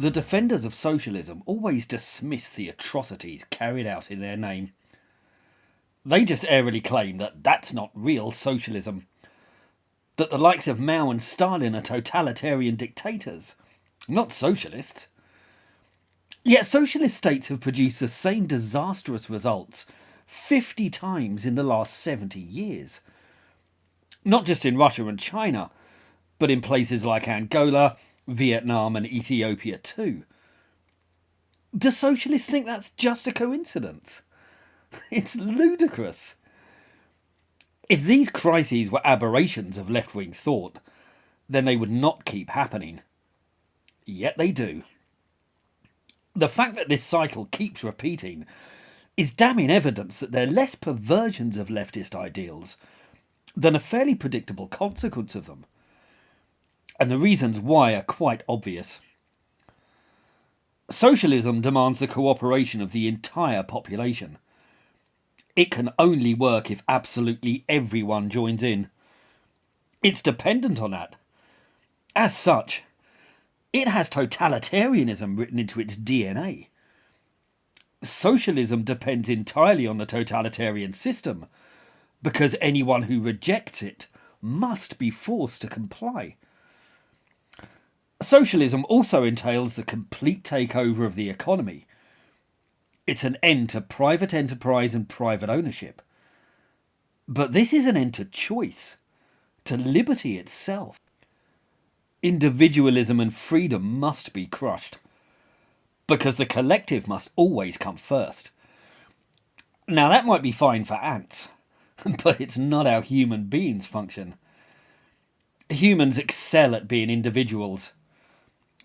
The defenders of socialism always dismiss the atrocities carried out in their name. They just airily claim that that's not real socialism, that the likes of Mao and Stalin are totalitarian dictators, not socialists. Yet socialist states have produced the same disastrous results 50 times in the last 70 years. Not just in Russia and China, but in places like Angola, Vietnam and Ethiopia too. Do socialists think that's just a coincidence? It's ludicrous. If these crises were aberrations of left-wing thought, then they would not keep happening. Yet they do. The fact that this cycle keeps repeating is damning evidence that they're less perversions of leftist ideals than a fairly predictable consequence of them. And the reasons why are quite obvious. Socialism demands the cooperation of the entire population. It can only work if absolutely everyone joins in. It's dependent on that. As such, it has totalitarianism written into its DNA. Socialism depends entirely on the totalitarian system, because anyone who rejects it must be forced to comply. Socialism also entails the complete takeover of the economy. It's an end to private enterprise and private ownership. But this is an end to choice, to liberty itself. Individualism and freedom must be crushed, because the collective must always come first. Now that might be fine for ants, but it's not how human beings function. Humans excel at being individuals,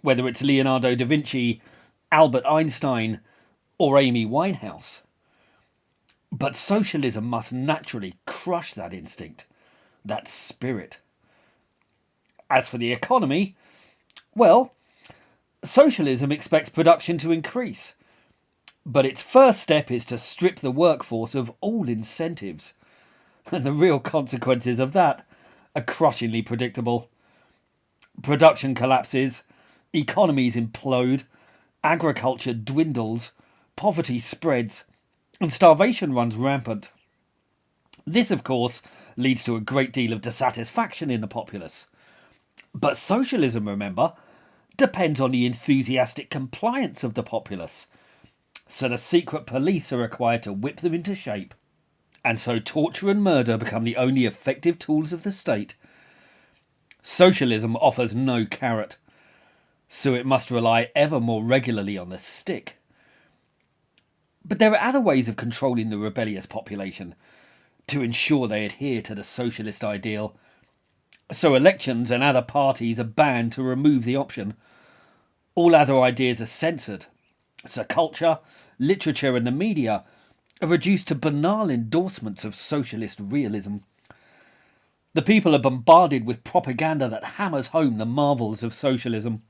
whether it's Leonardo da Vinci, Albert Einstein, or Amy Winehouse. But socialism must naturally crush that instinct, that spirit. As for the economy, well, socialism expects production to increase, but its first step is to strip the workforce of all incentives. And the real consequences of that are crushingly predictable. Production collapses, economies implode, agriculture dwindles, poverty spreads, and starvation runs rampant. This, of course, leads to a great deal of dissatisfaction in the populace. But socialism, remember, depends on the enthusiastic compliance of the populace. So the secret police are required to whip them into shape. And so torture and murder become the only effective tools of the state. Socialism offers no carrot, so it must rely ever more regularly on the stick. But there are other ways of controlling the rebellious population to ensure they adhere to the socialist ideal. So elections and other parties are banned to remove the option. All other ideas are censored. So culture, literature and the media are reduced to banal endorsements of socialist realism. The people are bombarded with propaganda that hammers home the marvels of socialism.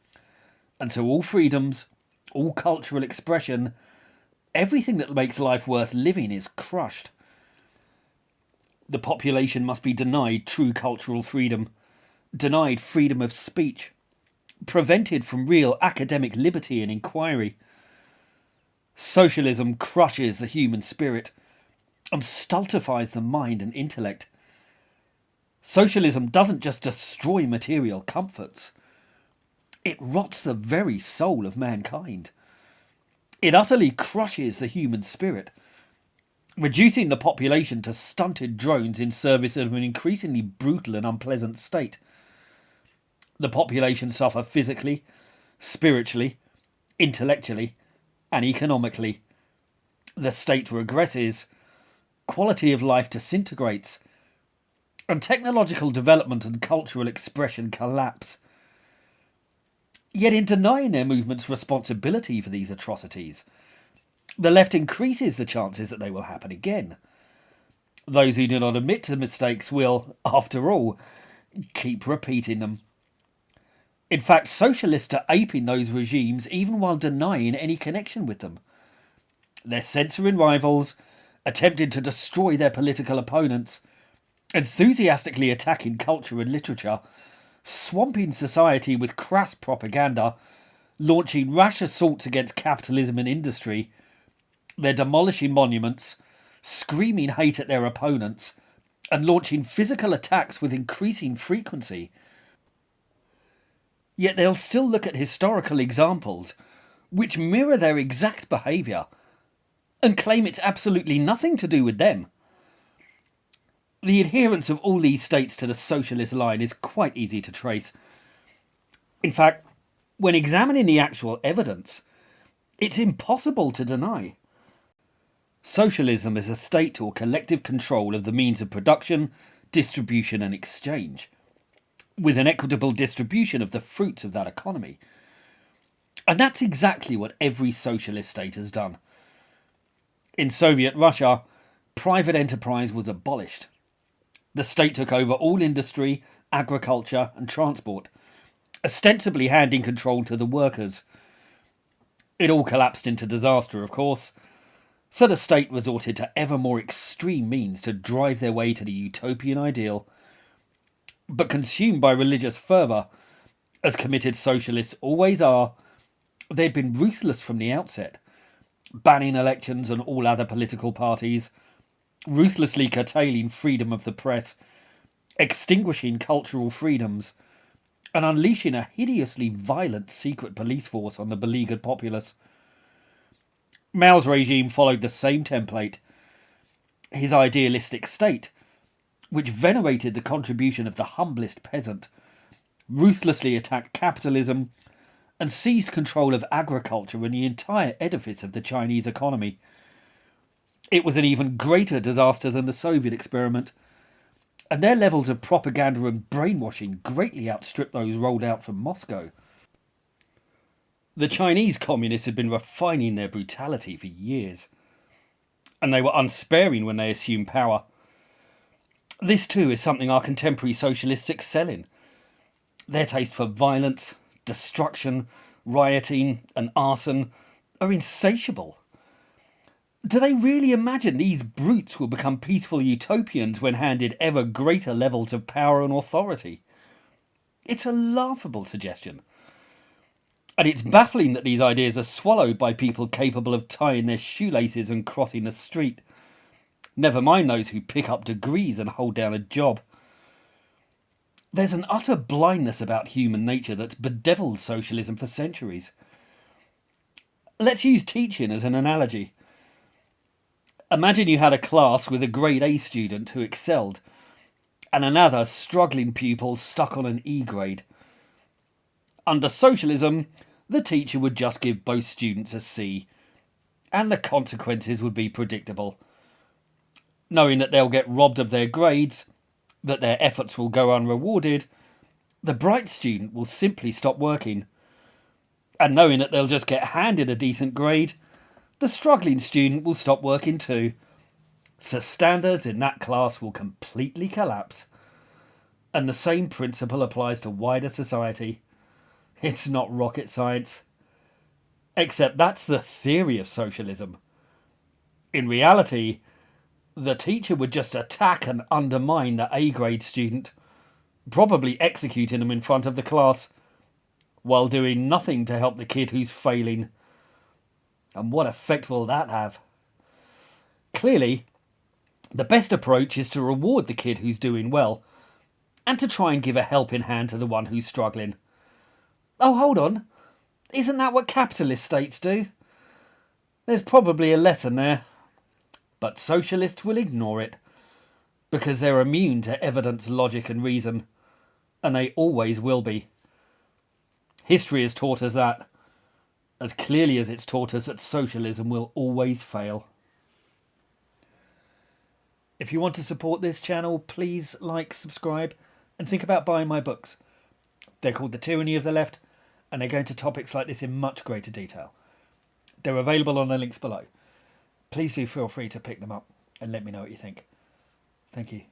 And so all freedoms, all cultural expression, everything that makes life worth living is crushed. The population must be denied true cultural freedom, denied freedom of speech, prevented from real academic liberty and inquiry. Socialism crushes the human spirit and stultifies the mind and intellect. Socialism doesn't just destroy material comforts. It rots the very soul of mankind. It utterly crushes the human spirit, reducing the population to stunted drones in service of an increasingly brutal and unpleasant state. The population suffer physically, spiritually, intellectually, and economically. The state regresses, quality of life disintegrates, and technological development and cultural expression collapse. Yet in denying their movement's responsibility for these atrocities, the left increases the chances that they will happen again. Those who do not admit to mistakes will, after all, keep repeating them. In fact, socialists are aping those regimes even while denying any connection with them. They're censoring rivals, attempting to destroy their political opponents, enthusiastically attacking culture and literature, swamping society with crass propaganda, launching rash assaults against capitalism and industry. They're demolishing monuments, screaming hate at their opponents, and launching physical attacks with increasing frequency. Yet they'll still look at historical examples which mirror their exact behaviour and claim it's absolutely nothing to do with them. The adherence of all these states to the socialist line is quite easy to trace. In fact, when examining the actual evidence, it's impossible to deny. Socialism is a state or collective control of the means of production, distribution and exchange, with an equitable distribution of the fruits of that economy. And that's exactly what every socialist state has done. In Soviet Russia, private enterprise was abolished. The state took over all industry, agriculture and transport, ostensibly handing control to the workers. It all collapsed into disaster, of course, so the state resorted to ever more extreme means to drive their way to the utopian ideal. But consumed by religious fervour, as committed socialists always are, they'd been ruthless from the outset, banning elections and all other political parties, ruthlessly curtailing freedom of the press, extinguishing cultural freedoms, and unleashing a hideously violent secret police force on the beleaguered populace. Mao's regime followed the same template. His idealistic state, which venerated the contribution of the humblest peasant, ruthlessly attacked capitalism and seized control of agriculture and the entire edifice of the Chinese economy. It was an even greater disaster than the Soviet experiment, and their levels of propaganda and brainwashing greatly outstripped those rolled out from Moscow. The Chinese communists had been refining their brutality for years, and they were unsparing when they assumed power. This too is something our contemporary socialists excel in. Their taste for violence, destruction, rioting and arson are insatiable. Do they really imagine these brutes will become peaceful utopians when handed ever greater levels of power and authority? It's a laughable suggestion. And it's baffling that these ideas are swallowed by people capable of tying their shoelaces and crossing the street. Never mind those who pick up degrees and hold down a job. There's an utter blindness about human nature that's bedeviled socialism for centuries. Let's use teaching as an analogy. Imagine you had a class with a grade A student who excelled, and another struggling pupil stuck on an E grade. Under socialism, the teacher would just give both students a C, and the consequences would be predictable. Knowing that they'll get robbed of their grades, that their efforts will go unrewarded, the bright student will simply stop working. And knowing that they'll just get handed a decent grade, the struggling student will stop working too. So standards in that class will completely collapse. And the same principle applies to wider society. It's not rocket science. Except that's the theory of socialism. In reality, the teacher would just attack and undermine the A-grade student, probably executing them in front of the class, while doing nothing to help the kid who's failing. And what effect will that have? Clearly, the best approach is to reward the kid who's doing well, and to try and give a helping hand to the one who's struggling. Oh, hold on. Isn't that what capitalist states do? There's probably a lesson there. But socialists will ignore it, because they're immune to evidence, logic and reason, and they always will be. History has taught us that, as clearly as it's taught us that socialism will always fail. If you want to support this channel, please like, subscribe, and think about buying my books. They're called The Tyranny of the Left, and they go into topics like this in much greater detail. They're available on the links below. Please do feel free to pick them up and let me know what you think. Thank you.